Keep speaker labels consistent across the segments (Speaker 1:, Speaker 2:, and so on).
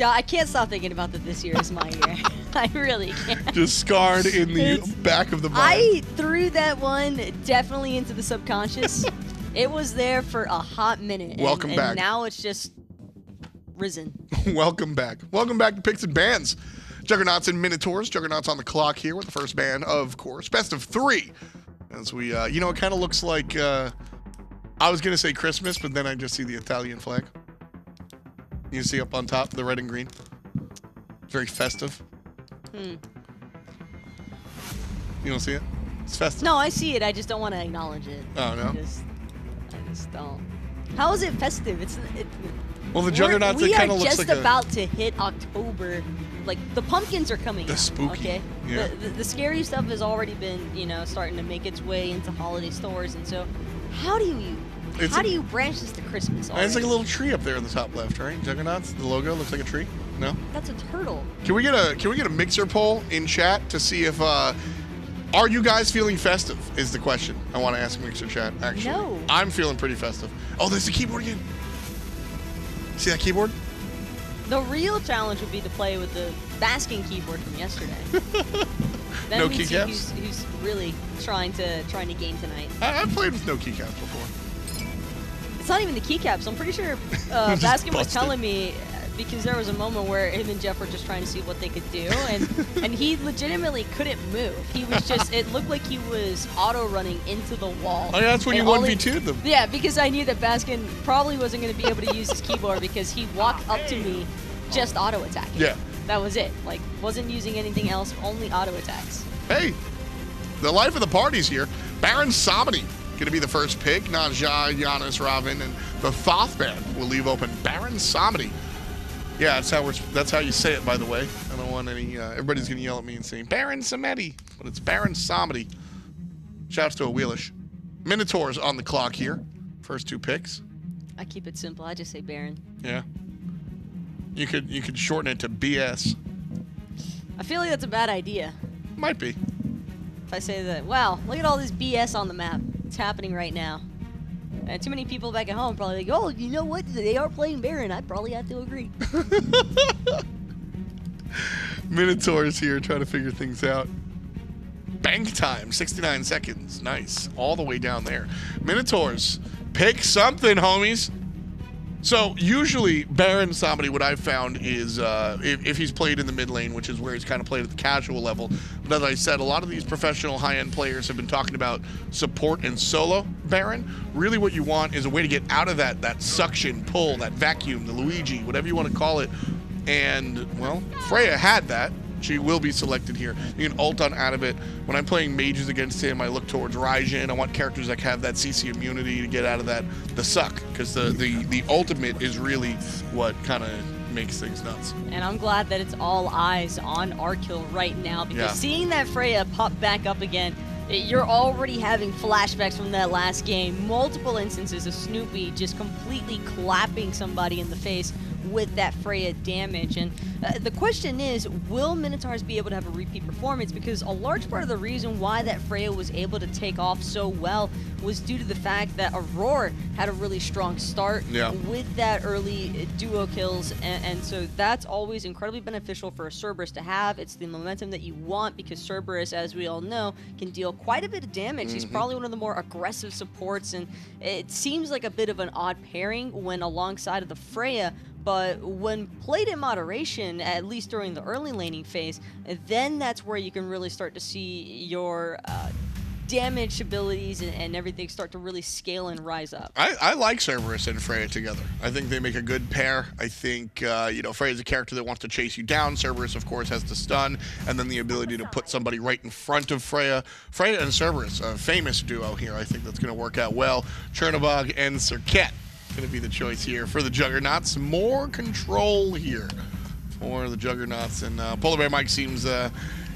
Speaker 1: God, I can't stop thinking about that this year is my year. I really can't.
Speaker 2: Just scarred in the back of the mind.
Speaker 1: I threw that one definitely into the subconscious. It was there for a hot minute.
Speaker 2: Welcome back.
Speaker 1: And now it's just risen.
Speaker 2: Welcome back. Welcome back to Picks and Bans. Juggernaughts and Minotaurs. Juggernaughts on the clock here with the first ban, of course. Best of 3. As we, you know, it kind of looks like, I was going to say Christmas, but then I just see the Italian flag. You see up on top, the red and green. Very festive. You don't see it? It's festive.
Speaker 1: No, I see it. I just don't want to acknowledge it.
Speaker 2: Oh, no?
Speaker 1: I just don't. How is it festive?
Speaker 2: Well, the Juggernauts, it kind of looks like
Speaker 1: We are just about to hit October. Like, the pumpkins are coming out.
Speaker 2: Spooky.
Speaker 1: Okay?
Speaker 2: Yeah.
Speaker 1: The scary stuff has already been, you know, starting to make its way into holiday stores. And so, how do you branch this to Christmas already?
Speaker 2: It's like a little tree up there in the top left, right? Juggernauts, the logo looks like a tree. No?
Speaker 1: That's a turtle.
Speaker 2: Can we get a mixer poll in chat to see if are you guys feeling festive? Is the question I want to ask mixer chat. Actually,
Speaker 1: no.
Speaker 2: I'm feeling pretty festive. Oh, there's the keyboard again. See that keyboard?
Speaker 1: The real challenge would be to play with the basking keyboard from yesterday. Then
Speaker 2: No
Speaker 1: we'd see
Speaker 2: keycaps?
Speaker 1: who's really trying to game tonight.
Speaker 2: I've played with no keycaps before.
Speaker 1: It's not even the keycaps. I'm pretty sure Baskin was
Speaker 2: busted.
Speaker 1: telling me because there was a moment where him and Jeff were just trying to see what they could do, and he legitimately couldn't move. He was just, it looked like he was auto-running into the wall.
Speaker 2: Oh, yeah, that's when you 1v2'd them.
Speaker 1: Yeah, because I knew that Baskin probably wasn't going to be able to use his keyboard because he walked up to me just auto-attacking.
Speaker 2: Yeah.
Speaker 1: That was it. Like, wasn't using anything else, only auto-attacks.
Speaker 2: Hey, the life of the party's here. Baron Samedi going to be the first pick. Najah, Giannis, Ravin, and the Thoth band will leave open. Baron Samedi. Yeah, that's how you say it, by the way. I don't want any, everybody's going to yell at me and say, Baron Samedi, but it's Baron Samedi. Shouts to a Wheelish. Minotaurs on the clock here. First 2 picks.
Speaker 1: I keep it simple. I just say Baron.
Speaker 2: Yeah. You could shorten it to BS.
Speaker 1: I feel like that's a bad idea.
Speaker 2: Might be.
Speaker 1: If I say that, wow, look at all this BS on the map. It's happening right now. And too many people back at home probably like, oh, you know what? They are playing Baron. I probably have to agree.
Speaker 2: Minotaurs here trying to figure things out. Bank time, 69 seconds. Nice. All the way down there. Minotaurs, pick something, homies. So usually Baron Samedi, what I've found is if he's played in the mid lane, which is where he's kind of played at the casual level. But as I said, a lot of these professional high-end players have been talking about support and solo Baron. Really what you want is a way to get out of that suction, pull, that vacuum, the Luigi, whatever you want to call it. And, well, Freya had that. She will be selected here. You can ult on out of it. When I'm playing mages against him, I look towards Raijin. I want characters that have that CC immunity to get out of the suck, because the ultimate is really what kind of makes things nuts.
Speaker 1: And I'm glad that it's all eyes on Arkkyl right now, because seeing that Freya pop back up again, you're already having flashbacks from that last game. Multiple instances of Snoopy just completely clapping somebody in the face with that Freya damage. And the question is, will Minotaurs be able to have a repeat performance? Because a large part of the reason why that Freya was able to take off so well was due to the fact that Aror had a really strong start with that early duo kills, and so that's always incredibly beneficial for a Cerberus to have. It's the momentum that you want, because Cerberus, as we all know, can deal quite a bit of damage. He's probably one of the more aggressive supports, and it seems like a bit of an odd pairing when alongside of the Freya. But when played in moderation, at least during the early laning phase, then that's where you can really start to see your damage abilities and everything start to really scale and rise up.
Speaker 2: I like Cerberus and Freya together. I think they make a good pair. I think, you know, Freya's a character that wants to chase you down. Cerberus, of course, has the stun, and then the ability to put somebody right in front of Freya. Freya and Cerberus, a famous duo here. I think that's going to work out well. Chernobog and Serqet going to be the choice here for the Juggernauts. More control here for the Juggernauts, and PolarBearMike seems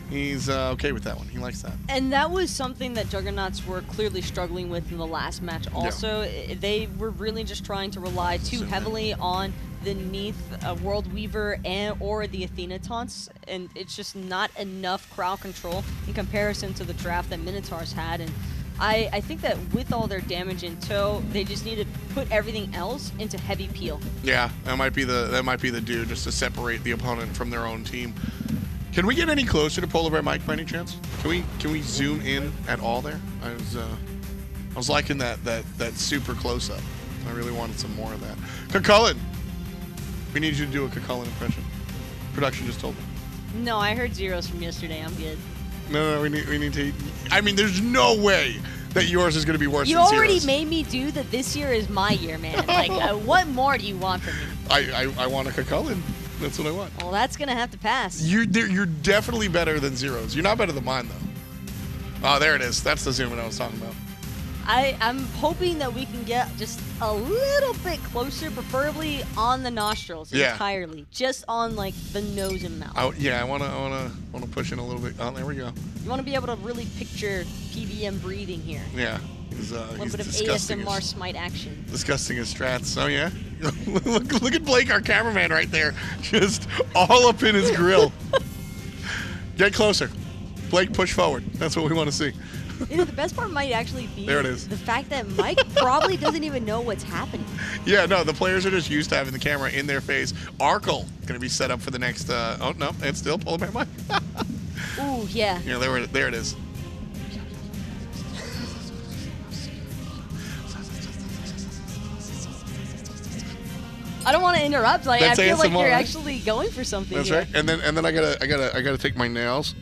Speaker 2: he's okay with that one. He likes that. And
Speaker 1: that was something that Juggernauts were clearly struggling with in the last match also. They were really just trying to rely too heavily on the Neath World Weaver or the Athena taunts, and it's just not enough crowd control in comparison to the draft that Minotaurs had. And I think that with all their damage in tow, they just need to put everything else into heavy peel.
Speaker 2: Yeah, that might be the dude, just to separate the opponent from their own team. Can we get any closer to PolarBearMike by any chance? Can we zoom in at all there? I was liking that super close up. I really wanted some more of that. Chulainn, we need you to do a Chulainn impression. Production just told me.
Speaker 1: No, I heard zeros from yesterday. I'm good.
Speaker 2: No, we need to. I mean, there's no way that yours is going to be worse
Speaker 1: you
Speaker 2: than zeros.
Speaker 1: You already made me do that. This year is my year, man. Like, what more do you want from me?
Speaker 2: I want a Chulainn. That's what I want.
Speaker 1: Well, that's going to have to pass.
Speaker 2: You're definitely better than zeros. You're not better than mine, though. Oh, there it is. That's the zoom in I was talking about.
Speaker 1: I'm hoping that we can get just a little bit closer, preferably on the nostrils entirely, just on like the nose and mouth.
Speaker 2: I wanna push in a little bit. Oh, there we go.
Speaker 1: You want to be able to really picture PBM breathing here.
Speaker 2: Yeah,
Speaker 1: a little bit of ASMR Smite action.
Speaker 2: Disgusting as strats. Oh yeah, look at Blake, our cameraman, right there, just all up in his grill. Get closer, Blake. Push forward. That's what we want to see.
Speaker 1: You know, the best part might actually be
Speaker 2: there it is.
Speaker 1: The fact that Mike probably doesn't even know what's happening.
Speaker 2: Yeah, no, the players are just used to having the camera in their face. Arkkyl going to be set up for the next. Oh no, it's still PolarBearMike.
Speaker 1: Ooh, yeah.
Speaker 2: Yeah, there it is.
Speaker 1: I don't want to interrupt. Like, I feel like
Speaker 2: ASMR,
Speaker 1: you're actually going for something.
Speaker 2: That's
Speaker 1: here.
Speaker 2: right. And then I gotta take my nails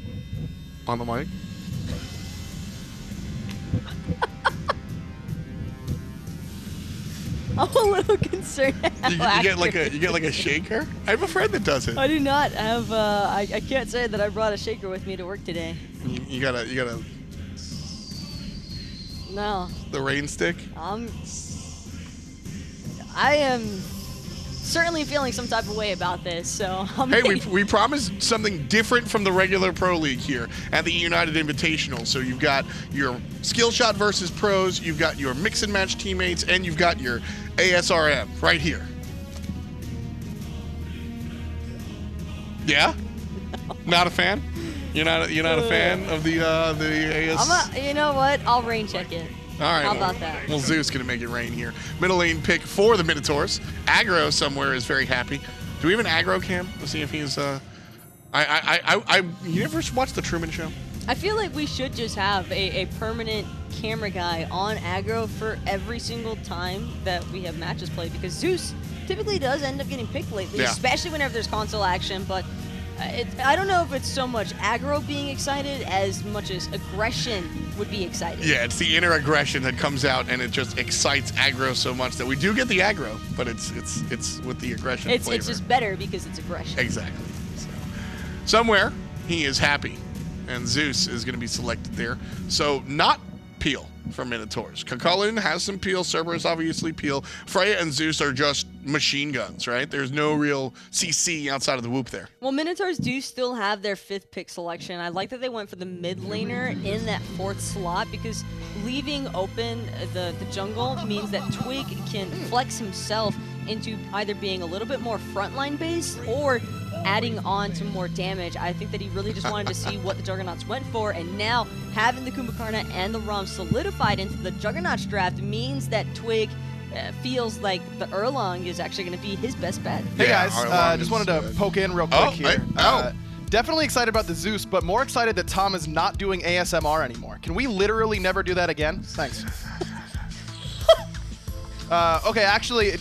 Speaker 2: on the mic.
Speaker 1: I'm a little concerned.
Speaker 2: You get like a shaker? I have a friend that does it.
Speaker 1: I do not have. I can't say that I brought a shaker with me to work today.
Speaker 2: You gotta.
Speaker 1: No.
Speaker 2: The rain stick.
Speaker 1: I am certainly feeling some type of way about this. So.
Speaker 2: Hey, we promised something different from the regular Pro League here at the eUnited Invitational. So you've got your skill shot versus pros, you've got your mix and match teammates, and you've got your ASRM right here. Yeah? No. Not a fan? You're not a fan of the AS?
Speaker 1: You know what? I'll rain check it.
Speaker 2: All right.
Speaker 1: How about that?
Speaker 2: Well, Zeus gonna make it rain here. Middle lane pick for the Minotaurs. Aggro somewhere is very happy. Do we have an aggro cam? Let's see if he's. You ever watched the Truman Show?
Speaker 1: I feel like we should just have a permanent camera guy on aggro for every single time that we have matches played, because Zeus typically does end up getting picked lately, especially whenever there's console action, but I don't know if it's so much aggro being excited as much as aggression would be excited.
Speaker 2: Yeah, it's the inner aggression that comes out, and it just excites aggro so much that we do get the aggro, but it's with the aggression flavor.
Speaker 1: It's just better because it's aggression.
Speaker 2: Exactly. So, somewhere he is happy, and Zeus is going to be selected there. So not peel for Minotaurs. Chulainn has some peel. Cerberus obviously peel. Freya and Zeus are just machine guns, right? There's no real CC outside of the whoop there.
Speaker 1: Well, Minotaurs do still have their 5th pick selection. I like that they went for the mid laner in that 4th slot, because leaving open the jungle means that Twig can flex himself into either being a little bit more frontline based or adding on some more damage. I think that he really just wanted to see what the Juggernaughts went for, and now having the Kumbhakarna and the Ram solidified into the Juggernauts draft means that Twig feels like the Erlang is actually going to be his best bet.
Speaker 3: Hey guys, just wanted to poke in real quick here. Definitely excited about the Zeus, but more excited that Tom is not doing ASMR anymore. Can we literally never do that again? Thanks. Okay, actually,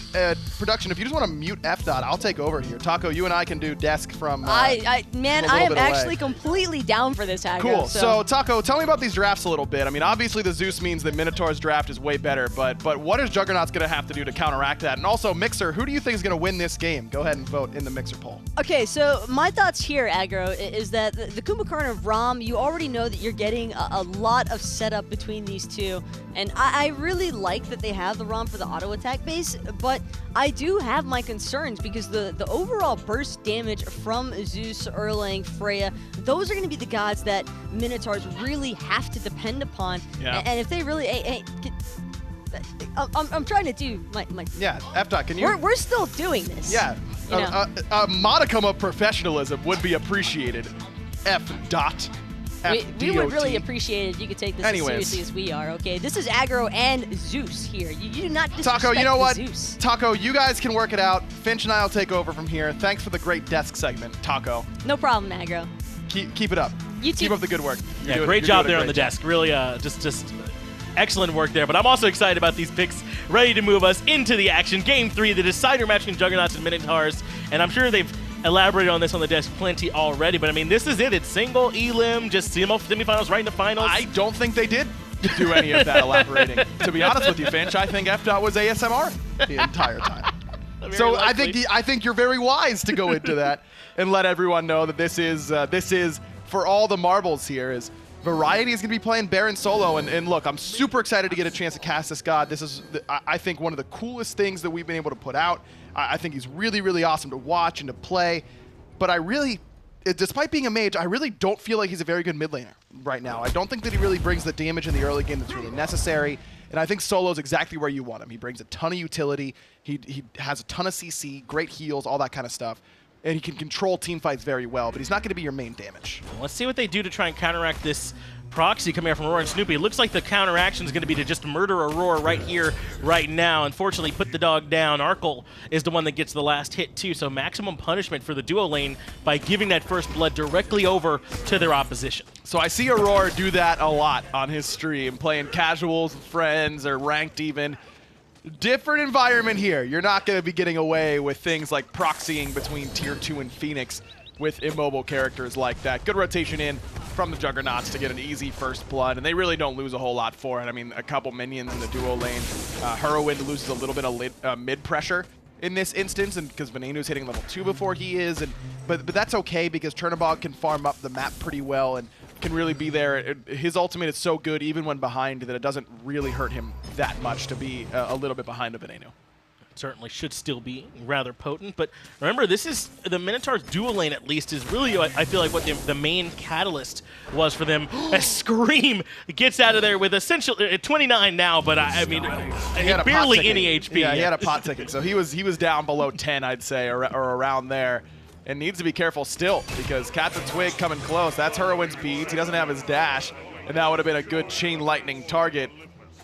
Speaker 3: production, if you just want to mute F-Dot, I'll take over here. Taco, you and I can do desk from
Speaker 1: I am actually completely down for this, aggro.
Speaker 3: Cool. So, Taco, tell me about these drafts a little bit. I mean, obviously the Zeus means that Minotaur's draft is way better, but what is Juggernaughts going to have to do to counteract that? And also, Mixer, who do you think is going to win this game? Go ahead and vote in the Mixer poll.
Speaker 1: Okay, so my thoughts here, aggro, is that the Kumbhakarna Ram, you already know that you're getting a lot of setup between these two, and I really like that they have the Ram for the auto attack base, but I do have my concerns because the overall burst damage from Zeus, Erlang, Freya, those are going to be the gods that Minotaurs really have to depend upon. Yeah. And if they really, I'm trying to do my
Speaker 3: yeah, F-Dot, can you?
Speaker 1: We're still doing this.
Speaker 3: Yeah,
Speaker 1: you know?
Speaker 3: A modicum of professionalism would be appreciated. F-Dot.
Speaker 1: We would really appreciate it if you could take this as seriously as we are, okay? This is Aggro and Zeus here. You do not disrespect
Speaker 3: Taco, you know what?
Speaker 1: Zeus.
Speaker 3: Taco, you guys can work it out. Finch and I will take over from here. Thanks for the great desk segment, Taco.
Speaker 1: No problem, Aggro.
Speaker 3: Keep it up. Keep up the good work.
Speaker 4: Yeah, great job there on the desk. Really, just excellent work there. But I'm also excited about these picks, ready to move us into the action. Game 3, the decider match between Juggernaughts and Minotaurs. And I'm sure they've elaborated on this on the desk plenty already, but I mean, this is it. It's single, elim, just semifinals right in the finals.
Speaker 3: I don't think they did do any of that elaborating. To be honest with you, Finch, I think FDOT was ASMR the entire time. So likely. I think you're very wise to go into that and let everyone know that this is for all the marbles here. Is Variety is going to be playing Baron solo, and look, I'm super excited to get a chance to cast this god. This is, I think, one of the coolest things that we've been able to put out. I think he's really, really awesome to watch and to play, but I really, despite being a mage, I really don't feel like he's a very good mid laner right now. I don't think that he really brings the damage in the early game that's really necessary, and I think solo is exactly where you want him. He brings a ton of utility, he has a ton of CC, great heals, all that kind of stuff. And he can control team fights very well, but he's not going to be your main damage.
Speaker 4: Let's see what they do to try and counteract this proxy coming out from Aror and Snoopy. It looks like the counteraction is going to be to just murder Aror right here, right now. Unfortunately, put the dog down. Arkkyl is the one that gets the last hit, too. So maximum punishment for the duo lane by giving that first blood directly over to their opposition.
Speaker 3: So I see Aror do that a lot on his stream, playing casuals with friends or ranked even. Different environment here. You're not going to be getting away with things like proxying between Tier 2 and Phoenix with immobile characters like that. Good rotation in from the Juggernaughts to get an easy first blood, and they really don't lose a whole lot for it. I mean, a couple minions in the duo lane. Hurriwind loses a little bit of mid pressure in this instance, and because Venenu's hitting level 2 before he is, but that's okay because Chernobog can farm up the map pretty well and can really be there. His ultimate is so good even when behind that it doesn't really hurt him that much to be a little bit behind a Venenu.
Speaker 4: Certainly should still be rather potent, but remember, this is the Minotaurs dual lane at least is really, I feel like, what the main catalyst was for them. As Scream gets out of there with essentially 29 now, but I mean, barely any HP.
Speaker 3: Yeah, he had a pot ticket, so he was down below 10, I'd say, or around there. And needs to be careful still because CaptainTwig coming close. That's Hurriwind's beads. He doesn't have his dash, and that would have been a good chain lightning target.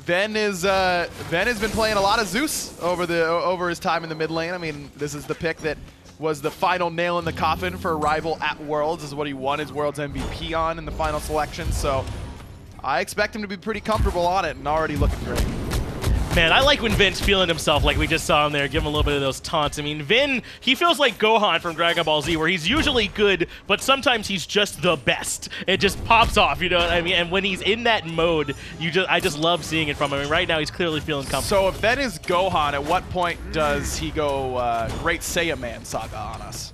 Speaker 3: Ven has been playing a lot of Zeus over his time in the mid lane. I mean, this is the pick that was the final nail in the coffin for Rival at Worlds. This is what he won his Worlds MVP on in the final selection. So I expect him to be pretty comfortable on it and already looking great.
Speaker 4: Man, I like when Vin's feeling himself like we just saw him there, give him a little bit of those taunts. I mean, Vin, he feels like Gohan from Dragon Ball Z, where he's usually good, but sometimes he's just the best. It just pops off, you know what I mean? And when he's in that mode, I just love seeing it from him. I mean, right now, he's clearly feeling comfortable.
Speaker 3: So if Vin is Gohan, at what point does he go Great Saiyaman saga on us?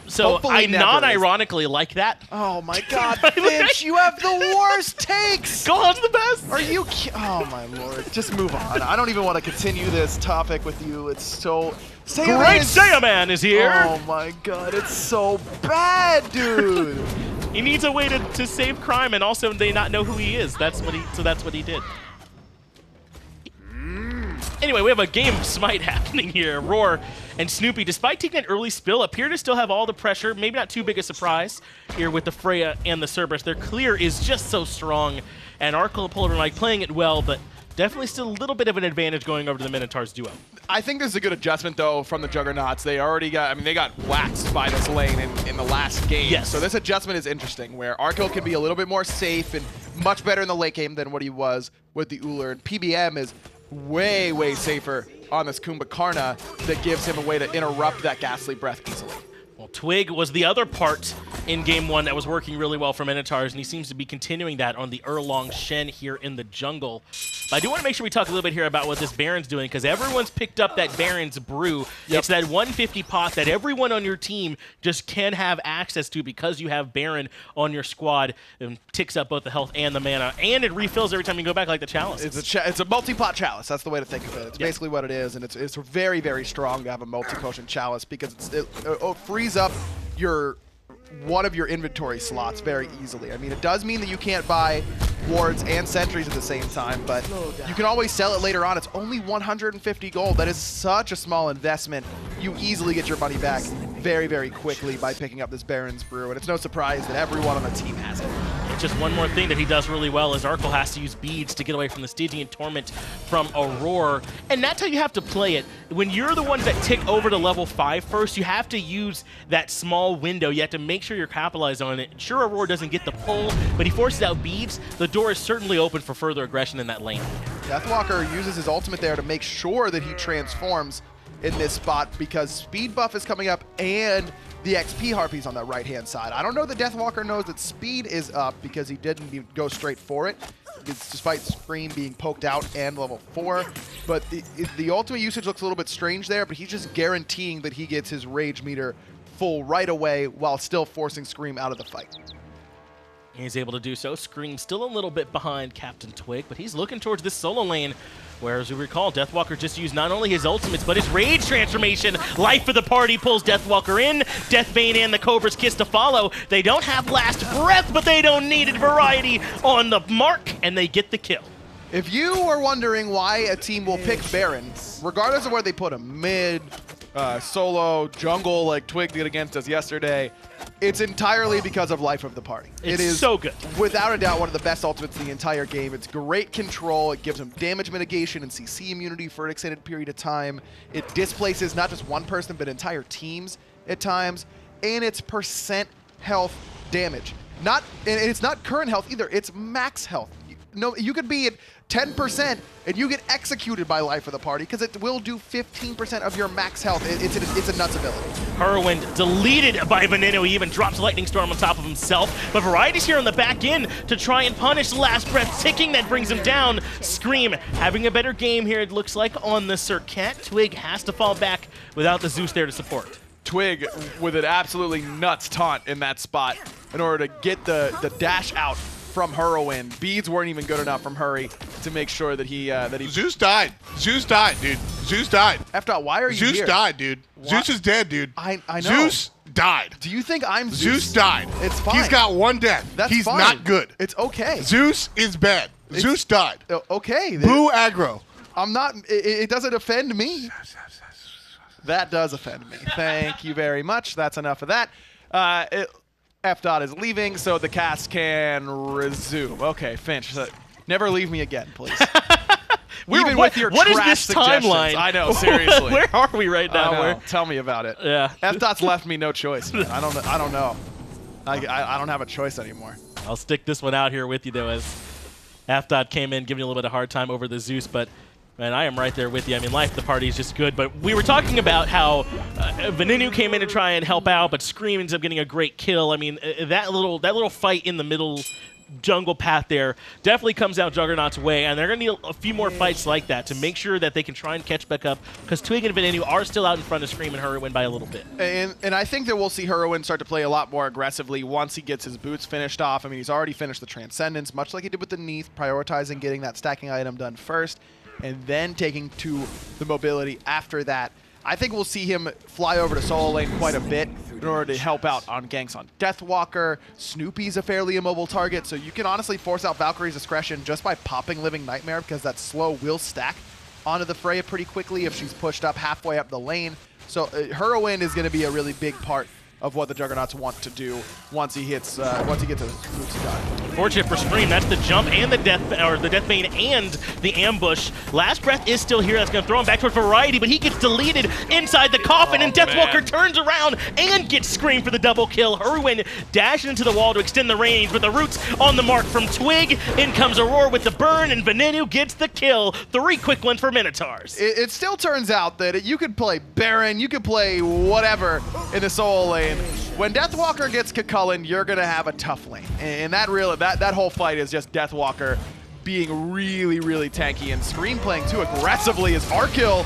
Speaker 4: So
Speaker 3: hopefully
Speaker 4: I non-ironically like that.
Speaker 3: Oh my God, Finch, you have the worst takes!
Speaker 4: Gohan's the best!
Speaker 3: Are you oh my lord, just move on. I don't even want to continue this topic with you. It's so...
Speaker 4: Great Saiyaman is here!
Speaker 3: Oh my God, it's so bad, dude!
Speaker 4: He needs a way to save crime and also they not know who he is. That's what he did. Anyway, we have a game of Smite happening here. Aror and Snoopy, despite taking an early spill, appear to still have all the pressure. Maybe not too big a surprise here with the Freya and the Cerberus. Their clear is just so strong. And Arkkyl and PolarBearMike playing it well, but definitely still a little bit of an advantage going over to the Minotaurs duo.
Speaker 3: I think this is a good adjustment, though, from the Juggernaughts. They already got, I mean, they got waxed by this lane in the last game.
Speaker 4: Yes.
Speaker 3: So this adjustment is interesting, where Arkkyl can be a little bit more safe and much better in the late game than what he was with the Uller. And PBM is way, way safer on this Kumbhakarna that gives him a way to interrupt that ghastly breath easily.
Speaker 4: Well, Twig was the other part in Game 1 that was working really well for Minotaurs, and he seems to be continuing that on the Erlang Shen here in the jungle. But I do want to make sure we talk a little bit here about what this Baron's doing, because everyone's picked up that Baron's brew. Yep. It's that 150 pot that everyone on your team just can have access to because you have Baron on your squad, and ticks up both the health and the mana, and it refills every time you go back like the chalice.
Speaker 3: It's a multi-pot chalice. That's the way to think of it. It's basically what it is, and it's very, very strong to have a multi-potion chalice because it frees up one of your inventory slots very easily. I mean, it does mean that you can't buy wards and sentries at the same time, but you can always sell it later on. It's only 150 gold. That is such a small investment. You easily get your money back very, very quickly by picking up this Baron's Brew, and it's no surprise that everyone on the team has it.
Speaker 4: Just one more thing that he does really well is Arkkyl has to use beads to get away from the Stygian Torment from Aror. And that's how you have to play it. When you're the ones that tick over to level 5 first, you have to use that small window. You have to make sure you're capitalized on it. Sure, Aror doesn't get the pull, but he forces out beads. The door is certainly open for further aggression in that lane.
Speaker 3: Deathwalker uses his ultimate there to make sure that he transforms in this spot because speed buff is coming up and the XP harpies on that right-hand side. I don't know that Deathwalker knows that speed is up because he didn't go straight for it, despite Scream being poked out and level 4. But the ultimate usage looks a little bit strange there, but he's just guaranteeing that he gets his rage meter full right away while still forcing Scream out of the fight.
Speaker 4: He's able to do so. Scream still a little bit behind CaptainTwig, but he's looking towards this solo lane, where, as we recall, Deathwalker just used not only his ultimates, but his rage transformation. Life for the party pulls Deathwalker in. Deathbane and the Cobra's Kiss to follow. They don't have last breath, but they don't need it. Variety on the mark, and they get the kill.
Speaker 3: If you are wondering why a team will pick Baron, regardless of where they put him, mid, solo, jungle, like Twig did against us yesterday, it's entirely because of life of the party.
Speaker 4: It
Speaker 3: is
Speaker 4: so good.
Speaker 3: Without a doubt, one of the best ultimates in the entire game. It's great control. It gives him damage mitigation and CC immunity for an extended period of time. It displaces not just one person, but entire teams at times. And it's percent health damage. And it's not current health either. It's max health. No, you could be at 10% and you get executed by life of the party because it will do 15% of your max health. It's a nuts ability.
Speaker 4: Hurriwind deleted by Venenu. He even drops Lightning Storm on top of himself. But Variety's here on the back end to try and punish Last Breath ticking. That brings him down. Scream having a better game here, it looks like, on the Serqet. Twig has to fall back without the Zeus there to support.
Speaker 3: Twig with an absolutely nuts taunt in that spot in order to get the dash out from Hurriwind. Beads weren't even good enough from Hurry to make sure that he
Speaker 2: Zeus died. Zeus died, dude. Zeus died.
Speaker 3: Why are you
Speaker 2: Zeus
Speaker 3: here?
Speaker 2: died, dude.
Speaker 3: What?
Speaker 2: Zeus is dead, dude.
Speaker 3: I know.
Speaker 2: Zeus died.
Speaker 3: Do you think I'm Zeus?
Speaker 2: Zeus died.
Speaker 3: It's fine.
Speaker 2: He's got one death.
Speaker 3: That's
Speaker 2: He's
Speaker 3: fine.
Speaker 2: not good.
Speaker 3: It's okay.
Speaker 2: Zeus is bad. Zeus died.
Speaker 3: Okay.
Speaker 2: Boo aggro.
Speaker 3: I'm not. It doesn't offend me. That does offend me. Thank you very much. That's enough of that. F. is leaving, so the cast can resume. Okay, Finch. Never leave me again, please. Even with your
Speaker 4: what
Speaker 3: trash
Speaker 4: is this timeline?
Speaker 3: I know, seriously.
Speaker 4: Where are we right now?
Speaker 3: Tell me about it.
Speaker 4: Yeah.
Speaker 3: F. left me no choice. Man. I don't know. I don't have a choice anymore.
Speaker 4: I'll stick this one out here with you, though, as F. came in giving you a little bit of hard time over the Zeus, but man, I am right there with you. I mean, life of the party is just good, but we were talking about how Venenu came in to try and help out, but Scream ends up getting a great kill. I mean, that little fight in the middle jungle path there definitely comes out Juggernaughts' way, and they're going to need a few more fights like that to make sure that they can try and catch back up, because Twig and Venenu are still out in front of Scream and Hurriwind by a little bit.
Speaker 3: And I think that we'll see Hurriwind start to play a lot more aggressively once he gets his boots finished off. I mean, he's already finished the Transcendence, much like he did with the Neath, prioritizing getting that stacking item done first, and then taking to the mobility after that. I think we'll see him fly over to solo lane quite a bit in order to help out on ganks on Deathwalker. Snoopy's a fairly immobile target, so you can honestly force out Valkyrie's discretion just by popping Living Nightmare, because that slow will stack onto the Freya pretty quickly if she's pushed up halfway up the lane. So Hurriwind is going to be a really big part of what the Juggernaughts want to do once he gets his boots done.
Speaker 4: Fortunate for Scream, that's the jump and the Deathbane and the ambush. Last Breath is still here. That's going to throw him back toward Variety, but he gets deleted inside the coffin, and Deathwalker turns around and gets Scream for the double kill. Hurriwind dashes into the wall to extend the range, but the roots on the mark from Twig. In comes Aror with the burn, and Venenu gets the kill. 3 quick ones for Minotaurs.
Speaker 3: It still turns out that you could play Baron, you could play whatever in the solo lane. When Deathwalker gets Chulainn, you're going to have a tough lane. And that whole fight is just Deathwalker being really, really tanky, and Scream playing too aggressively as Arkkyl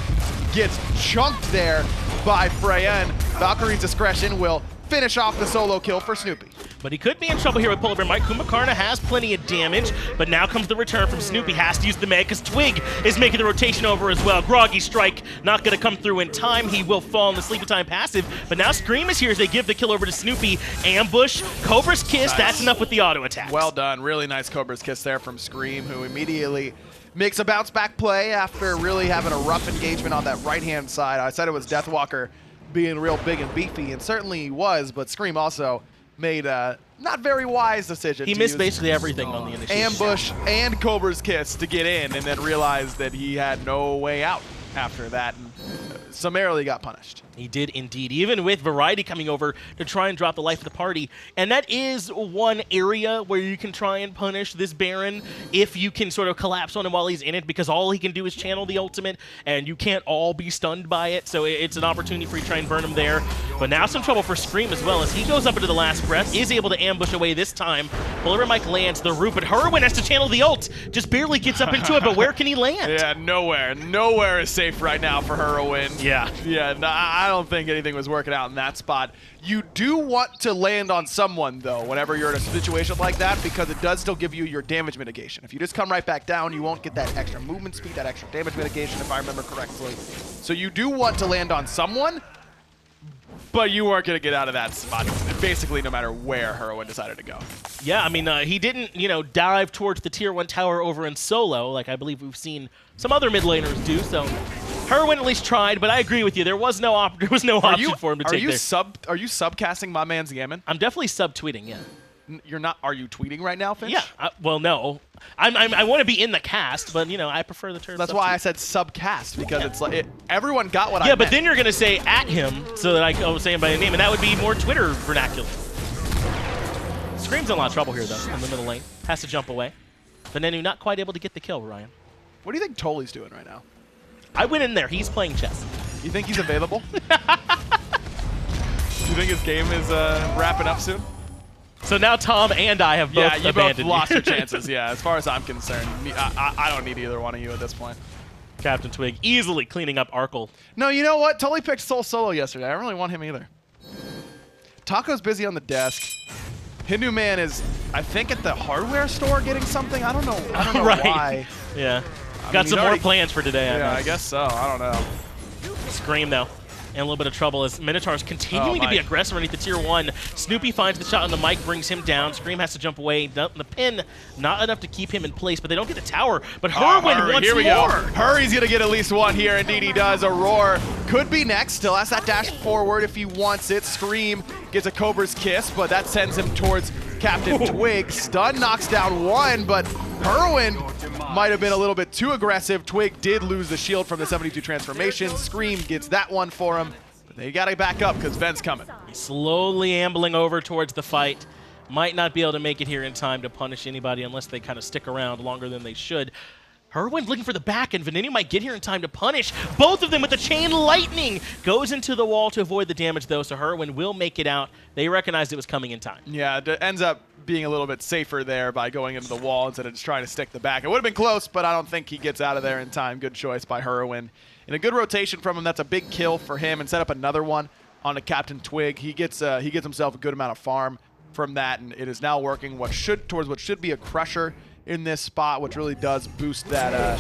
Speaker 3: gets chunked there by Freya, and Valkyrie's discretion will finish off the solo kill for Snoopy.
Speaker 4: But he could be in trouble here with PolarBearMike. Kumbhakarna has plenty of damage, but now comes the return from Snoopy. Has to use the Meg because Twig is making the rotation over as well. Groggy Strike not going to come through in time. He will fall in the Sleepy Time passive, but now Scream is here as they give the kill over to Snoopy. Ambush, Cobra's Kiss, nice. That's enough with the auto attack.
Speaker 3: Well done. Really nice Cobra's Kiss there from Scream, who immediately makes a bounce back play after really having a rough engagement on that right-hand side. I said it was Deathwalker being real big and beefy, and certainly he was, but Scream also made a not very wise decision.
Speaker 4: He missed basically everything on the initiative.
Speaker 3: Ambush and Cobra's Kiss to get in, and then realized that he had no way out after that, and summarily got punished.
Speaker 4: He did indeed, even with Variety coming over to try and drop the life of the party. And that is one area where you can try and punish this Baron if you can sort of collapse on him while he's in it, because all he can do is channel the ultimate, and you can't all be stunned by it. So it's an opportunity for you to try and burn him there. But now some trouble for Scream as well, as he goes up into the last breath, is able to ambush away this time. PolarBearMike lands the root, but Hurriwind has to channel the ult. Just barely gets up into it, but where can he land?
Speaker 3: Yeah, nowhere. Nowhere is safe right now for Hurriwind.
Speaker 4: Yeah.
Speaker 3: Yeah, no, I don't think anything was working out in that spot. You do want to land on someone, though, whenever you're in a situation like that, because it does still give you your damage mitigation. If you just come right back down, you won't get that extra movement speed, that extra damage mitigation, if I remember correctly. So you do want to land on someone, but you weren't going to get out of that spot, basically no matter where Hurriwind decided to go.
Speaker 4: Yeah, I mean, he didn't, dive towards the Tier 1 tower over in solo, like I believe we've seen some other mid laners do, so Hurriwind at least tried, but I agree with you. There was no option for him to take there.
Speaker 3: Are you subcasting my man's Yaman?
Speaker 4: I'm definitely subtweeting, yeah.
Speaker 3: You're not. Are you tweeting right now, Finch?
Speaker 4: Yeah. Well, no. I want to be in the cast, but I prefer the term.
Speaker 3: That's why I said subcast, because it's like everyone got what I
Speaker 4: meant.
Speaker 3: Yeah,
Speaker 4: but then you're gonna say at him so that I was saying by name, and that would be more Twitter vernacular. Scream's in a lot of trouble here though in the middle lane. Has to jump away. Venenu not quite able to get the kill, Ryan.
Speaker 3: What do you think Tolly's doing right now?
Speaker 4: I went in there. He's playing chess.
Speaker 3: You think he's available? You think his game is wrapping up soon?
Speaker 4: So now Tom and I have both abandoned
Speaker 3: both lost your chances. Yeah, as far as I'm concerned, I don't need either one of you at this point.
Speaker 4: CaptainTwig easily cleaning up Arkkyl.
Speaker 3: No, you know what? Totally picked Soul Solo yesterday. I don't really want him either. Taco's busy on the desk. Hindu Man is, I think, at the hardware store getting something. I don't know
Speaker 4: right.
Speaker 3: why.
Speaker 4: Yeah. Got some more plans for today.
Speaker 3: Yeah, I guess so. I don't know.
Speaker 4: Scream, though. In a little bit of trouble as Minotaurs continuing to be aggressive underneath the Tier 1. Snoopy finds the shot on the mic, brings him down. Scream has to jump away. The pin, not enough to keep him in place, but they don't get the tower. But Hurriwind wants more.
Speaker 3: Go. Hurry's going to get at least one here. Indeed, he does. Aror could be next. Still has that dash forward if he wants it. Scream gets a Cobra's Kiss, but that sends him towards CaptainTwig. Stun knocks down one, but Hurriwind might have been a little bit too aggressive. Twig did lose the shield from the 72 transformation. Scream gets that one for him. But they got to back up because Ven's coming.
Speaker 4: Slowly ambling over towards the fight. Might not be able to make it here in time to punish anybody unless they kind of stick around longer than they should. Hurriwind looking for the back, and Venenu might get here in time to punish. Both of them with the chain lightning. Goes into the wall to avoid the damage, though, so Hurriwind will make it out. They recognized it was coming in time.
Speaker 3: Yeah, it ends up being a little bit safer there by going into the wall instead of just trying to stick the back. It would have been close, but I don't think he gets out of there in time. Good choice by Hurriwind. And a good rotation from him. That's a big kill for him, and set up another one on a CaptainTwig. He gets himself a good amount of farm from that, and it is now working towards what should be a crusher in this spot, which really does boost that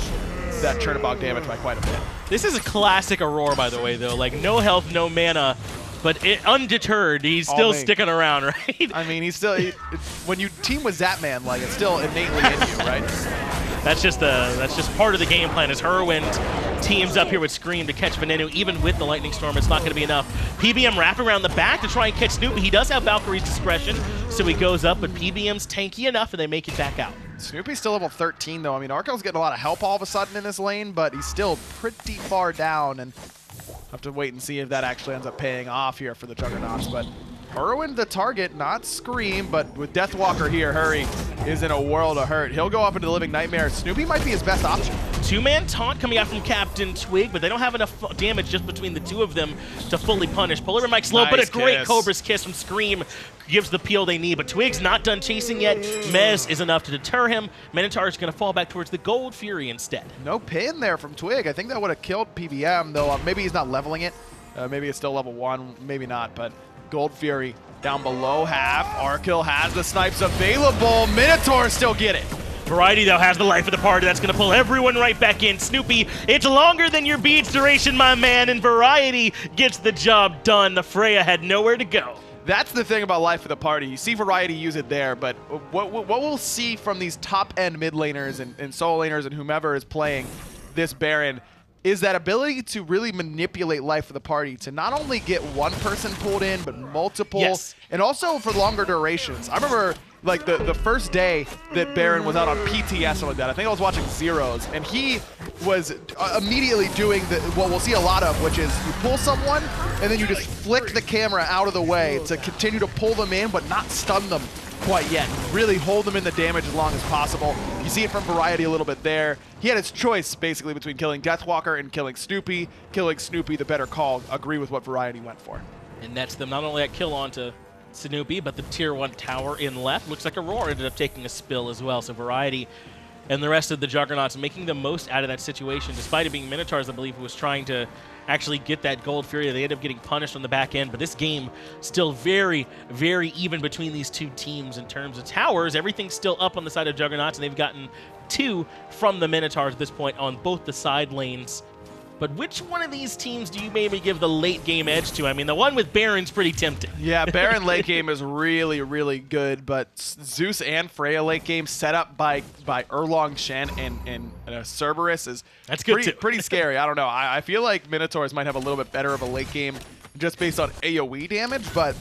Speaker 3: Chernobog damage by quite a bit.
Speaker 4: This is a classic Aror, by the way, though. Like, no health, no mana, but undeterred, he's still sticking around, right?
Speaker 3: I mean, when you team with Zapman, like, it's still innately in you, right?
Speaker 4: That's just part of the game plan. As Hurriwind teams up here with Scream to catch Venenu, even with the Lightning Storm, it's not going to be enough. PBM wrapping around the back to try and catch Snoopy. He does have Valkyrie's discretion, so he goes up, but PBM's tanky enough, and they make it back out.
Speaker 3: Snoopy's still level 13, though. I mean, Arkyl's getting a lot of help all of a sudden in this lane, but he's still pretty far down, and have to wait and see if that actually ends up paying off here for the Juggernaughts. But Hurriwind the target, not Scream, but with Deathwalker here, Hurry is in a world of hurt. He'll go up into the Living Nightmare. Snoopy might be his best option.
Speaker 4: Two-man taunt coming out from CaptainTwig, but they don't have enough damage just between the two of them to fully punish. PolarBearMike slow, but a great Cobra's Kiss from Scream gives the peel they need, but Twig's not done chasing yet. Mez is enough to deter him. Minotaur is going to fall back towards the Gold Fury instead.
Speaker 3: No pin there from Twig. I think that would have killed PBM, though maybe he's not leveling it. Maybe it's still level 1, maybe not, but Gold Fury down below half. Arkkyl has the snipes available. Minotaurs still get it.
Speaker 4: Variety, though, has the life of the party. That's going to pull everyone right back in. Snoopy, it's longer than your beat's duration, my man, and Variety gets the job done. The Freya had nowhere to go.
Speaker 3: That's the thing about life of the party. You see Variety use it there, but what we'll see from these top-end mid laners and solo laners and whomever is playing this Baron is that ability to really manipulate life of the party to not only get one person pulled in, but multiple, and also for longer durations. I remember like the first day that Baron was out on PTS or something like that, I think I was watching Zeros, and he was immediately doing what we'll see a lot of, which is you pull someone, and then you just flick the camera out of the way to continue to pull them in, but not stun them quite yet. Really hold them in the damage as long as possible. You see it from Variety a little bit there. He had his choice basically between killing Deathwalker and killing Snoopy. Killing Snoopy, the better call. Agree with what Variety went for.
Speaker 4: And that's them not only that kill onto Snoopy, but the tier 1 tower in left. Looks like Aror ended up taking a spill as well. So Variety and the rest of the Juggernaughts making the most out of that situation, despite it being Minotaurs, I believe, who was trying to actually get that gold Fury. They ended up getting punished on the back end, but this game still very, very even between these two teams in terms of towers. Everything's still up on the side of Juggernaughts, and they've gotten 2 from the Minotaurs at this point on both the side lanes. But which one of these teams do you maybe give the late game edge to? I mean, the one with Baron's pretty tempting.
Speaker 3: Yeah, Baron late game is really, really good, but Zeus and Freya late game set up by Erlang, Shen, and Cerberus is pretty scary. I don't know. I feel like Minotaurs might have a little bit better of a late game just based on AoE damage, but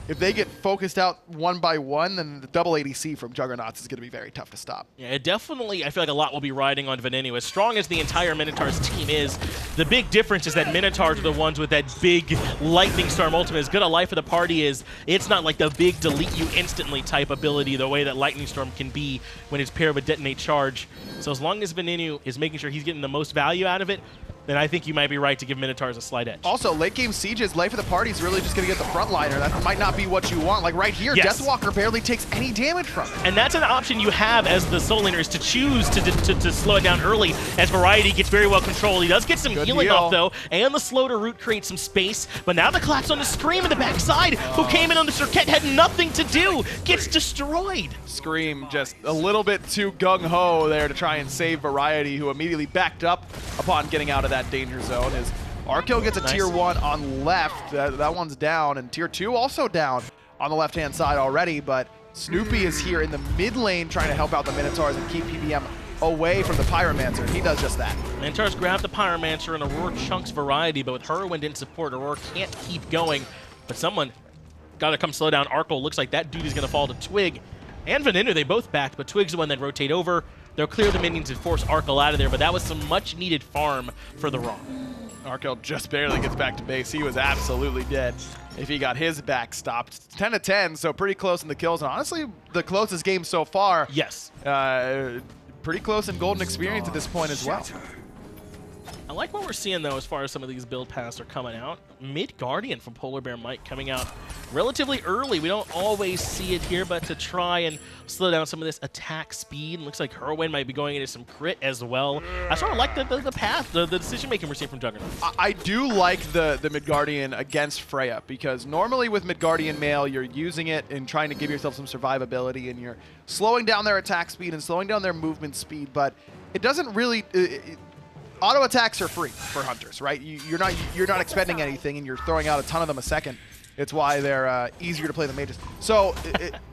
Speaker 3: if they get focused out one by one, then the double ADC from Juggernaughts is going to be very tough to stop.
Speaker 4: Yeah, it definitely, I feel like a lot will be riding on Venenu. As strong as the entire Minotaurs team is, the big difference is that Minotaurs are the ones with that big Lightning Storm ultimate. As good a life of the party is, it's not like the big delete you instantly type ability the way that Lightning Storm can be when it's paired with Detonate Charge. So as long as Venenu is making sure he's getting the most value out of it, then I think you might be right to give Minotaurs a slight edge. Also,
Speaker 3: late game Sieges, life of the party is really just going to get the frontliner. That might not be what you want. Like right here, Deathwalker barely takes any damage from it.
Speaker 4: And that's an option you have as the soul laner, is to choose to slow it down early as Variety gets very well controlled. He does get some healing off though, and the slow to root creates some space. But now the collapse on the Scream in the backside, who came in on the Serqet, had nothing to do, gets destroyed.
Speaker 3: Scream just a little bit too gung-ho there to try and save Variety, who immediately backed up upon getting out of that danger zone. As Arkkyl gets a tier 1 on left, that one's down, and tier 2 also down on the left-hand side already, but Snoopy is here in the mid lane trying to help out the Minotaurs and keep PBM away from the Pyromancer. He does just that.
Speaker 4: Minotaurs grab the Pyromancer and Aror chunks Variety, but with Hurriwind in support, Aror can't keep going, but someone got to come slow down Arkkyl. Looks like that dude is going to fall to Twig and Venenu. They both backed, but Twig's the one that rotate over. They'll clear the minions and force Arkkyl out of there, but that was some much-needed farm for the Raw.
Speaker 3: Arkkyl just barely gets back to base. He was absolutely dead if he got his back stopped. 10 to 10, so pretty close in the kills, and honestly, the closest game so far.
Speaker 4: Yes.
Speaker 3: Pretty close in Golden Experience at this point as well.
Speaker 4: I like what we're seeing, though, as far as some of these build paths are coming out. Mid-Guardian from PolarBearMike coming out relatively early. We don't always see it here, but to try and slow down some of this attack speed. Looks like Hurriwind might be going into some crit as well. I sort of like the path, the decision-making we're seeing from Juggernaughts.
Speaker 3: I do like the Mid-Guardian against Freya, because normally with Mid-Guardian Mail, you're using it and trying to give yourself some survivability, and you're slowing down their attack speed and slowing down their movement speed, but it doesn't really... Auto attacks are free for hunters, right? You're not expending anything, and you're throwing out a ton of them a second. It's why they're easier to play than mages. So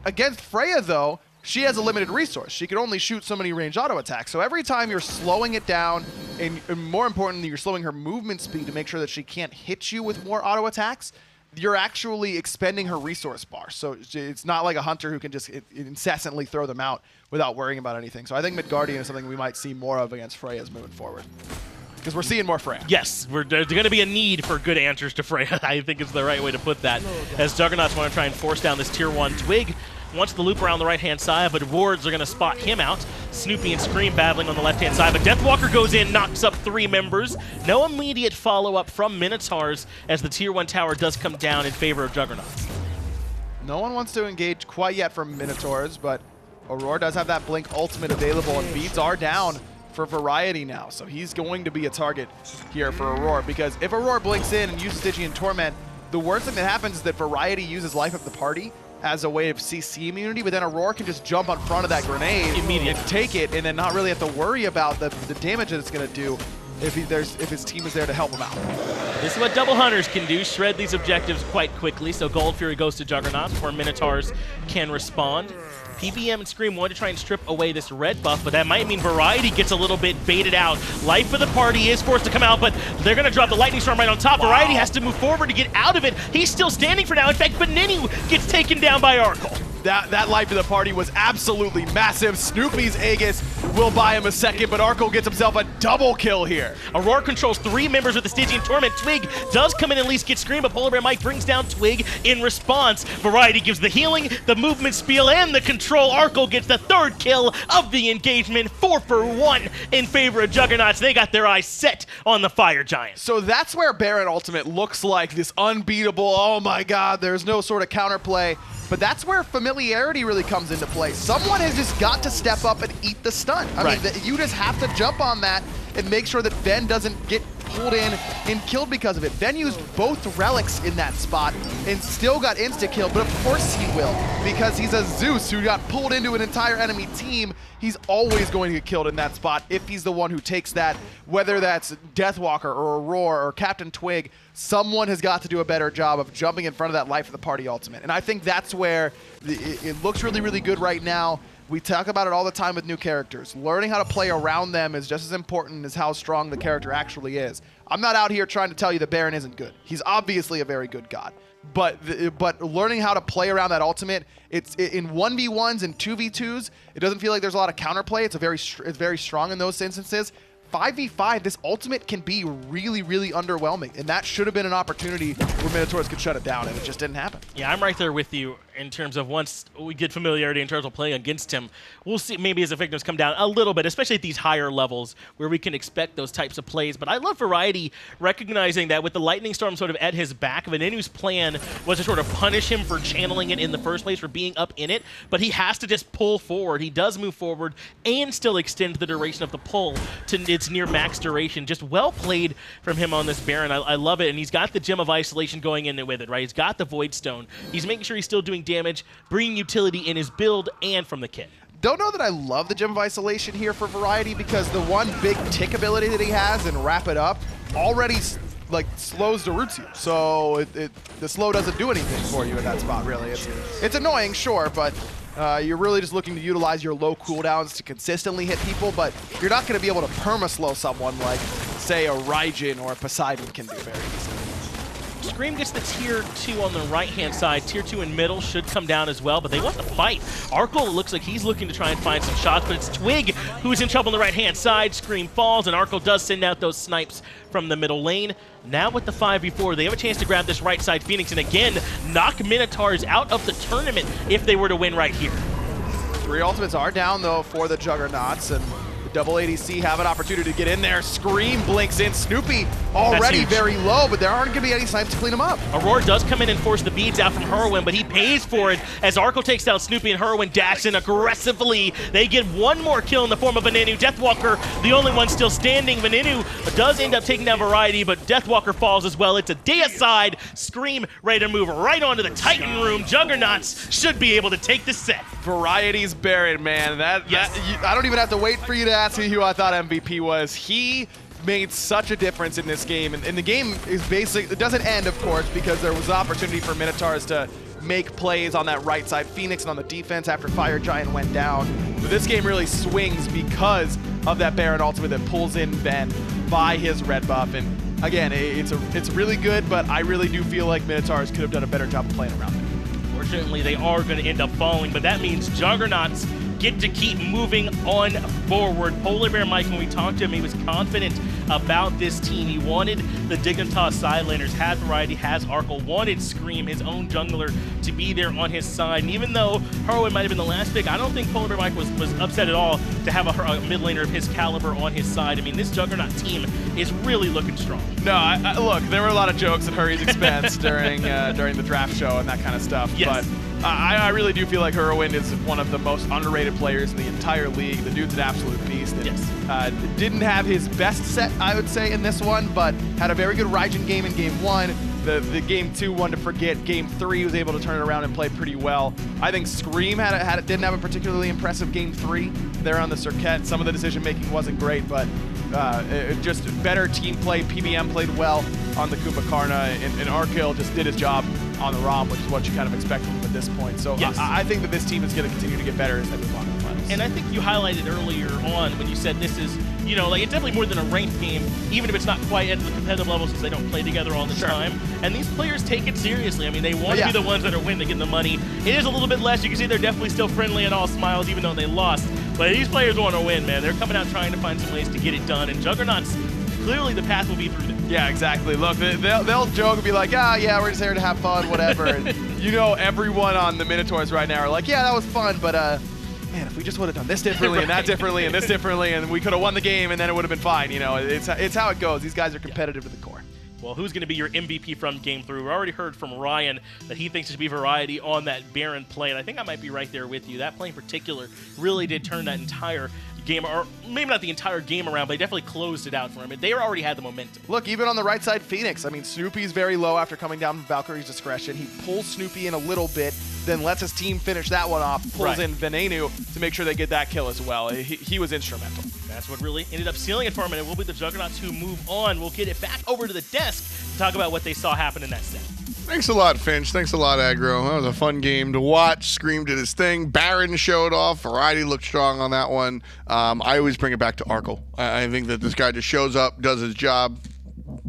Speaker 3: against Freya, though, she has a limited resource. She can only shoot so many range auto attacks. So every time you're slowing it down, and more importantly, you're slowing her movement speed to make sure that she can't hit you with more auto attacks, you're actually expending her resource bar. So it's not like a hunter who can just incessantly throw them out without worrying about anything. So I think Mid-Guardian is something we might see more of against Freya's moving forward, because we're seeing more Freya.
Speaker 4: Yes, there's going to be a need for good answers to Freya. I think it's the right way to put that. As Juggernaughts want to try and force down this tier 1 Twig. Wants the loop around the right-hand side, but wards are going to spot him out. Snoopy and Scream battling on the left-hand side, but Deathwalker goes in, knocks up 3 members. No immediate follow-up from Minotaurs as the tier 1 tower does come down in favor of Juggernaughts.
Speaker 3: No one wants to engage quite yet from Minotaurs, but Aror does have that Blink ultimate available, and beats are down for Variety now. So he's going to be a target here for Aror, because if Aror blinks in and uses Stygian Torment, the worst thing that happens is that Variety uses life of the party as a way of CC immunity, but then Aror can just jump on front of that grenade and take it, and then not really have to worry about the damage that it's going to do if his team is there to help him out.
Speaker 4: This is what Double Hunters can do, shred these objectives quite quickly. So Gold Fury goes to Juggernaughts before Minotaurs can respond. PBM and Screammmmm want to try and strip away this red buff, but that might mean Variety gets a little bit baited out. Life of the party is forced to come out, but they're going to drop the Lightning Storm right on top. Wow. Variety has to move forward to get out of it. He's still standing for now. In fact, Venenu gets taken down by Arkkyl.
Speaker 3: That life of the party was absolutely massive. Snoopy's Aegis will buy him a second, but Arkkyl gets himself a double kill here.
Speaker 4: Aror controls 3 members with the Stygian Torment. Twig does come in and at least get Scream, but PolarBearMike brings down Twig in response. Variety gives the healing, the movement spiel, and the control. Arkkyl gets the 3rd kill of the engagement. 4 for 1 in favor of Juggernaughts. They got their eyes set on the Fire Giant.
Speaker 3: So that's where Baron Ultimate looks like this unbeatable, oh my god, there's no sort of counterplay. But that's where familiarity really comes into play. Someone has just got to step up and eat the stun. I mean, you just have to jump on that and make sure that Ven doesn't get pulled in and killed because of it. Ven used both relics in that spot and still got insta-killed, but of course he will, because he's a Zeus who got pulled into an entire enemy team. He's always going to get killed in that spot if he's the one who takes that, whether that's Deathwalker or Aror or CaptainTwig. Someone has got to do a better job of jumping in front of that life of the party ultimate. And I think that's where it looks really, really good right now. We talk about it all the time with new characters. Learning how to play around them is just as important as how strong the character actually is. I'm not out here trying to tell you that Baron isn't good. He's obviously a very good god. But learning how to play around that ultimate, it's in 1v1s and 2v2s, it doesn't feel like there's a lot of counterplay. It's very strong in those instances. 5v5, this ultimate can be really, really underwhelming, and that should have been an opportunity where Minotaurs could shut it down, and it just didn't happen.
Speaker 4: Yeah, I'm right there with you in terms of once we get familiarity in terms of playing against him, we'll see maybe his effectiveness come down a little bit, especially at these higher levels where we can expect those types of plays. But I love Variety recognizing that with the Lightning Storm sort of at his back, Venenu's plan was to sort of punish him for channeling it in the first place, for being up in it, but he has to just pull forward. He does move forward and still extend the duration of the pull to its near max duration. Just well played from him on this Baron. I love it, and he's got the Gem of Isolation going in with it, right? He's got the Void Stone. He's making sure he's still doing damage, bringing utility in his build and from the kit.
Speaker 3: Don't know that I love the Gem of Isolation here for Variety, because the one big tick ability that he has and Wrap It Up already like slows the roots here. So the slow doesn't do anything for you in that spot, really. It's annoying, sure, but you're really just looking to utilize your low cooldowns to consistently hit people, but you're not going to be able to perma-slow someone like, say, a Raijin or a Poseidon can do very easily.
Speaker 4: Scream gets the tier 2 on the right-hand side. Tier 2 in middle should come down as well, but they want the fight. Arkkyl looks like he's looking to try and find some shots, but it's Twig who's in trouble on the right-hand side. Scream falls, and Arkkyl does send out those snipes from the middle lane. Now with the 5v4, they have a chance to grab this right side Phoenix and again knock Minotaurs out of the tournament if they were to win right here.
Speaker 3: 3 ultimates are down, though, for the Juggernaughts, and double ADC have an opportunity to get in there. Scream blinks in. Snoopy already very low, but there aren't going to be any snipes to clean him up.
Speaker 4: Aror does come in and force the beads out from Hurriwind, but he pays for it as Arkkyl takes down Snoopy and Hurriwind dash in aggressively. They get one more kill in the form of Venenu. Deathwalker, the only one still standing. Venenu does end up taking down Variety, but Deathwalker falls as well. It's a deicide. Scream ready to move right onto the Titan room. Juggernaughts should be able to take the set.
Speaker 3: Variety's Baron, man. I don't even have to wait for you to ask me who I thought MVP was. He made such a difference in this game, and the game is basically, it doesn't end, of course, because there was an opportunity for Minotaurs to make plays on that right side Phoenix and on the defense after Fire Giant went down. But this game really swings because of that Baron ultimate that pulls in Ben by his red buff. And again, it's really good, but I really do feel like Minotaurs could have done a better job of playing around it.
Speaker 4: Fortunately, they are going to end up falling, but that means Juggernaughts get to keep moving on forward. PolarBearMike, when we talked to him, he was confident about this team. He wanted the Dignitas side laners, had Variety, has Arkkyl, wanted Scream, his own jungler, to be there on his side. And even though Hurriwind might have been the last pick, I don't think PolarBearMike was upset at all to have a mid laner of his caliber on his side. I mean, this Juggernaut team is really looking strong.
Speaker 3: No, look, there were a lot of jokes at Hurry's expense during the draft show and that kind of stuff.
Speaker 4: Yes.
Speaker 3: But I really do feel like Hurriwind is one of the most underrated players in the entire league. The dude's an absolute beast. And,
Speaker 4: yes.
Speaker 3: Didn't have his best set, I would say, in this one, but had a very good Raijin game in Game 1. The Game 2 one to forget. Game 3 was able to turn it around and play pretty well. I think Scream didn't have a particularly impressive Game 3 there on the Serqet. Some of the decision making wasn't great, but just better team play. PBM played well on the Kumbhakarna, and Arkkyl just did his job on the ROM, which is what you kind of expect from him at this point. So yes. I think that this team is going to continue to get better as they move on to the finals.
Speaker 4: And I think you highlighted earlier on when you said this is, you know, like it's definitely more than a ranked game, even if it's not quite at the competitive level since they don't play together all the time. And these players take it seriously. I mean, they want to be the ones that are winning to get the money. It is a little bit less. You can see they're definitely still friendly and all smiles, even though they lost. But these players want to win, man. They're coming out trying to find some ways to get it done. And Juggernaughts, clearly the path will be through them. Yeah, exactly. Look, they'll joke and be like, yeah, we're just here to have fun, whatever. And you know, everyone on the Minotaurs right now are like, yeah, that was fun, but man, if we just would have done this differently and that differently and this differently, and we could have won the game, and then it would have been fine. You know, it's how it goes. These guys are competitive to the core. Well, who's going to be your MVP from Game 3? We already heard from Ryan that he thinks there should be variety on that Baron play, and I think I might be right there with you. That play in particular really did turn that entire game, or maybe not the entire game around, but they definitely closed it out for him. They already had the momentum. Look, even on the right side, Phoenix. I mean, Snoopy's very low after coming down from Valkyrie's discretion. He pulls Snoopy in a little bit, then lets his team finish that one off, pulls in Venenu to make sure they get that kill as well. He was instrumental. That's what really ended up sealing it for him, and it will be the Juggernaughts who move on. We'll get it back over to the desk to talk about what they saw happen in that set.
Speaker 2: Thanks a lot, Finch. Thanks a lot, Aggro. That was a fun game to watch. Scream did his thing. Baron showed off. Variety looked strong on that one. I always bring it back to Arkkyl. I think that this guy just shows up, does his job.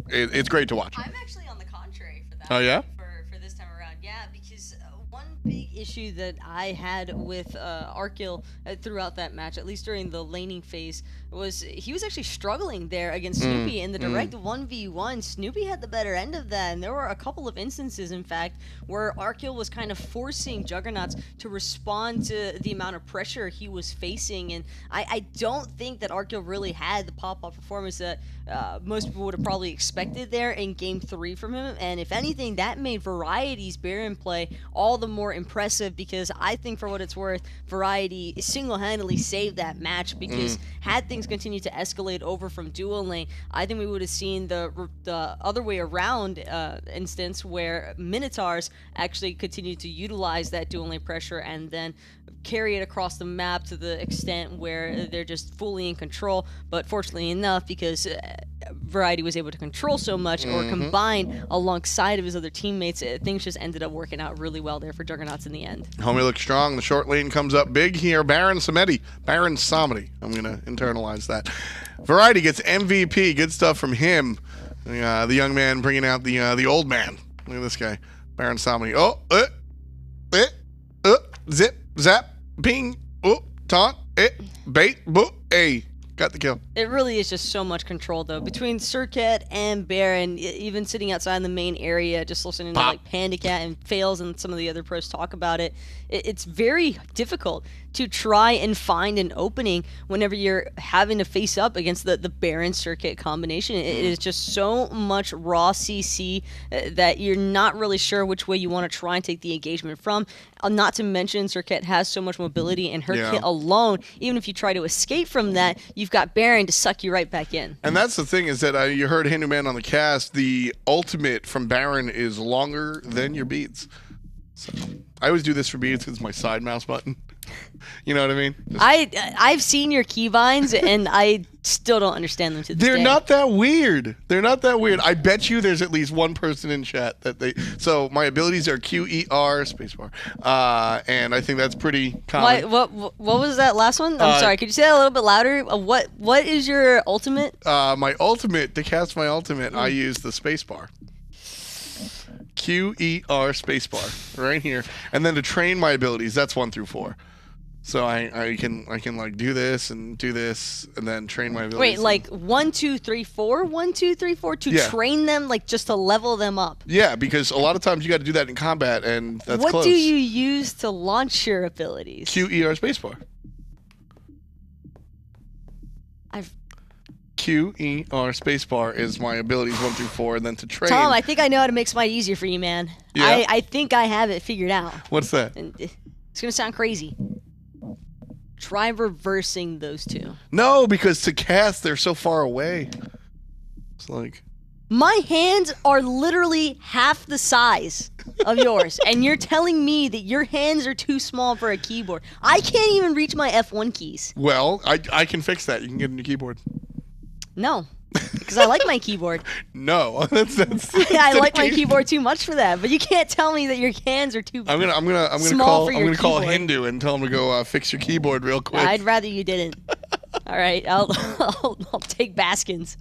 Speaker 2: It's great to watch.
Speaker 1: I'm actually on the contrary for that.
Speaker 2: Oh, yeah?
Speaker 1: For this time around. Yeah, because one big issue that I had with Arkkyl throughout that match, at least during the laning phase, was he was actually struggling there against Snoopy in the direct 1v1. Snoopy had the better end of that, and there were a couple of instances, in fact, where Arkkyl was kind of forcing Juggernaughts to respond to the amount of pressure he was facing, and I don't think that Arkkyl really had the pop-up performance that most people would have probably expected there in Game 3 from him, and if anything, that made Variety's Baron play all the more impressive, because I think, for what it's worth, Variety single-handedly saved that match, because had things continued to escalate over from dual lane, I think we would have seen the other way around instance where Minotaurs actually continued to utilize that dual lane pressure and then carry it across the map to the extent where they're just fully in control. But fortunately enough, because Variety was able to control so much or combine alongside of his other teammates, things just ended up working out really well there for Juggernaughts in the end.
Speaker 2: Homie looks strong. The short lane comes up big here. Baron Samedi. I'm going to internalize that. Variety gets MVP. Good stuff from him. The young man bringing out the old man. Look at this guy. Baron Samedi. Oh, zip, zap, ping, taunt, bait, boop, hey. Got the kill.
Speaker 1: It really is just so much control, though. Between Serqet and Baron, even sitting outside in the main area, just listening to like Panda Cat and Fails and some of the other pros talk about it, it's very difficult to try and find an opening whenever you're having to face up against the Baron Serqet combination. It is just so much raw CC that you're not really sure which way you want to try and take the engagement from. Not to mention, Serqet has so much mobility, and her kit alone, even if you try to escape from that, you've got Baron to suck you right back in.
Speaker 2: And that's the thing, is that you heard Hanuman on the cast, the ultimate from Baron is longer than your beats. So I always do this for beats because it's my side mouse button. You know what I mean?
Speaker 1: I've seen your keybinds, and I still don't understand them to this day.
Speaker 2: They're not that weird. They're not that weird. I bet you there's at least one person in chat that they... So my abilities are QER spacebar. And I think that's pretty common.
Speaker 1: What was that last one? I'm sorry. Could you say that a little bit louder? What is your ultimate?
Speaker 2: My ultimate, to cast my ultimate, I use the spacebar. QER spacebar right here, and then to train my abilities, that's 1 through 4. So I can like do this, and then train my abilities.
Speaker 1: Wait, like 1, 2, 3, 4, 1, 2, 3, 4 to train them, like just to level them up.
Speaker 2: Yeah, because a lot of times you got to do that in combat, and that's
Speaker 1: what
Speaker 2: close.
Speaker 1: Do you use to launch your abilities?
Speaker 2: QER spacebar. QER spacebar is my abilities 1 through 4, and then to train.
Speaker 1: Tom, I think I know how to make Smite easier for you, man.
Speaker 2: Yeah?
Speaker 1: I think I have it figured out.
Speaker 2: What's that?
Speaker 1: And it's gonna sound crazy. Try reversing those two.
Speaker 2: No, because to cast, they're so far away. It's like...
Speaker 1: My hands are literally half the size of yours, and you're telling me that your hands are too small for a keyboard. I can't even reach my F1 keys.
Speaker 2: Well, I can fix that. You can get a new keyboard.
Speaker 1: No, because I like my keyboard.
Speaker 2: No, that's
Speaker 1: I like my keyboard too much for that. But you can't tell me that your hands are too
Speaker 2: I'm gonna
Speaker 1: small for your
Speaker 2: call
Speaker 1: keyboard.
Speaker 2: Hindu and tell him to go fix your keyboard real quick.
Speaker 1: I'd rather you didn't. All right, I'll take Baskins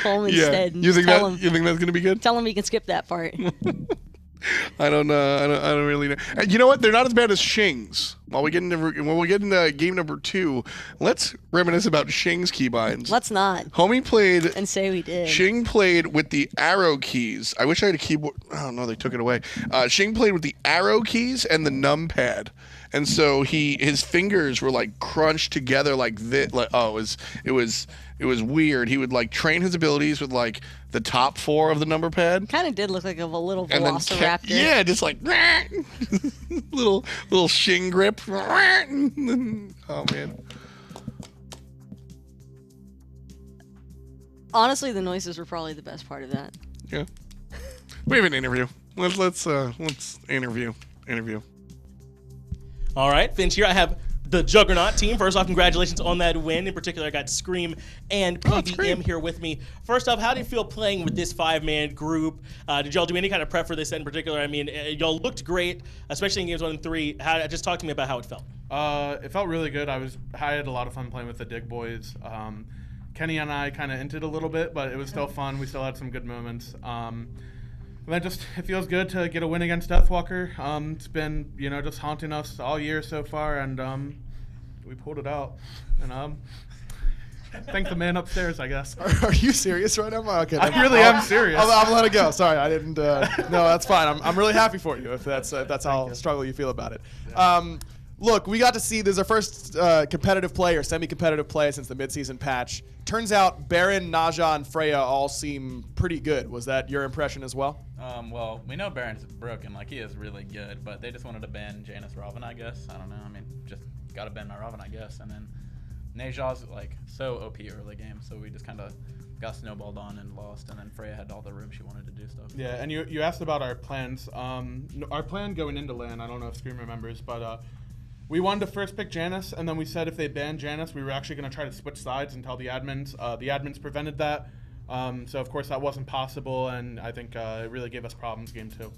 Speaker 1: home instead. And
Speaker 2: You think
Speaker 1: tell him,
Speaker 2: you think that's gonna be good?
Speaker 1: Tell him he can skip that part.
Speaker 2: I don't know. I don't really know. And you know what? They're not as bad as Shing's. When we get into game number 2, let's reminisce about Shing's keybinds.
Speaker 1: Let's not.
Speaker 2: Homie played
Speaker 1: And say we did.
Speaker 2: Shing played with the arrow keys. I wish I had a keyboard. Oh no, they took it away. Shing played with the arrow keys and the numpad, and so his fingers were like crunched together like this. Like it was weird. He would like train his abilities with like the top 4 of the number pad.
Speaker 1: Kind of did look like a little
Speaker 2: And then
Speaker 1: velociraptor.
Speaker 2: just like little Shing grip. Oh man.
Speaker 1: Honestly, the noises were probably the best part of that.
Speaker 2: Yeah. We have an interview. Let's interview.
Speaker 4: All right, Finch, here I have the Juggernaut team. First off, congratulations on that win. In particular, I got Scream and PBM here with me. First off, how did you feel playing with this 5-man group? Did y'all do any kind of prep for this set in particular? I mean, y'all looked great, especially in games 1 and 3. Just talk to me about how it felt.
Speaker 3: It felt really good. I had a lot of fun playing with the Dig Boys. Kenny and I kind of hinted a little bit, but it was still fun. We still had some good moments. And then it feels good to get a win against Deathwalker. It's been, just haunting us all year so far, and we pulled it out. And thank the man upstairs, I guess.
Speaker 5: Are you serious right now? Okay,
Speaker 3: I really am serious.
Speaker 5: I'll let it go. Sorry, I didn't. No, that's fine. I'm really happy for you if that's how struggle you feel about it. Yeah. Look, we got to see this is our first competitive play or semi-competitive play since the midseason patch. Turns out Baron, Naja, and Freya all seem pretty good. Was that your impression as well?
Speaker 6: Well, we know Baron's broken. Like, he is really good, but they just wanted to ban Janus Raven, I guess. I don't know. I mean, just got to ban my Raven, I guess. And then Naja's, so OP early game, so we just kind of got snowballed on and lost. And then Freya had all the room she wanted to do stuff.
Speaker 3: Yeah, and you asked about our plans. Our plan going into LAN, I don't know if Scream remembers, but we wanted to first pick Janus, and then we said if they banned Janus, we were actually going to try to switch sides and tell the admins. The admins prevented that. So, of course, that wasn't possible, and I think it really gave us problems game 2.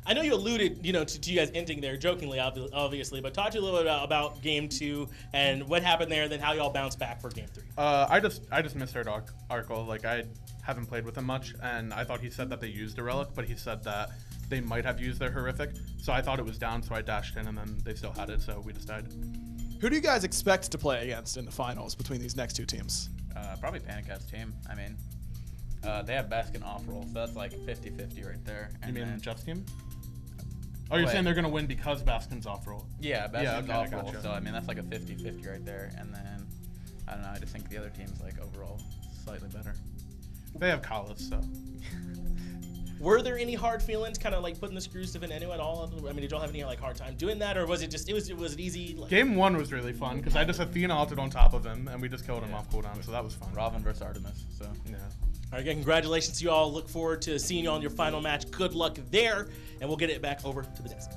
Speaker 4: I know you alluded, to you guys ending there jokingly, obviously, but talk to you a little bit about game 2 and what happened there, and then how y'all bounced back for game 3.
Speaker 3: I just misheard Arkkyl. I haven't played with him much, and I thought he said that they used a relic, but he said that they might have used their horrific. So I thought it was down, so I dashed in, and then they still had it, so we just died.
Speaker 5: Who do you guys expect to play against in the finals between these next 2 teams?
Speaker 6: Probably Panic Cat's team. I mean, they have Baskin off-roll, so that's like 50-50 right there.
Speaker 3: And you mean Jeff's team? Oh, you're saying they're going to win because Baskin's off-roll?
Speaker 6: Yeah, Baskin's off-roll,
Speaker 3: gotcha.
Speaker 6: so I mean, that's like a 50-50 right there. And then, I don't know, I just think the other team's overall slightly better.
Speaker 3: They have Kalas, so.
Speaker 4: Were there any hard feelings, kind of putting the screws to Venenu at all? I mean, did y'all have any hard time doing that, or was it just was it easy?
Speaker 3: Game 1 was really fun because I just Athena ulted on top of him and we just killed him off cooldown, so that was fun.
Speaker 6: Raven versus Artemis, so
Speaker 3: yeah.
Speaker 4: All right, again, congratulations to you all. Look forward to seeing you on your final match. Good luck there, and we'll get it back over to the desk.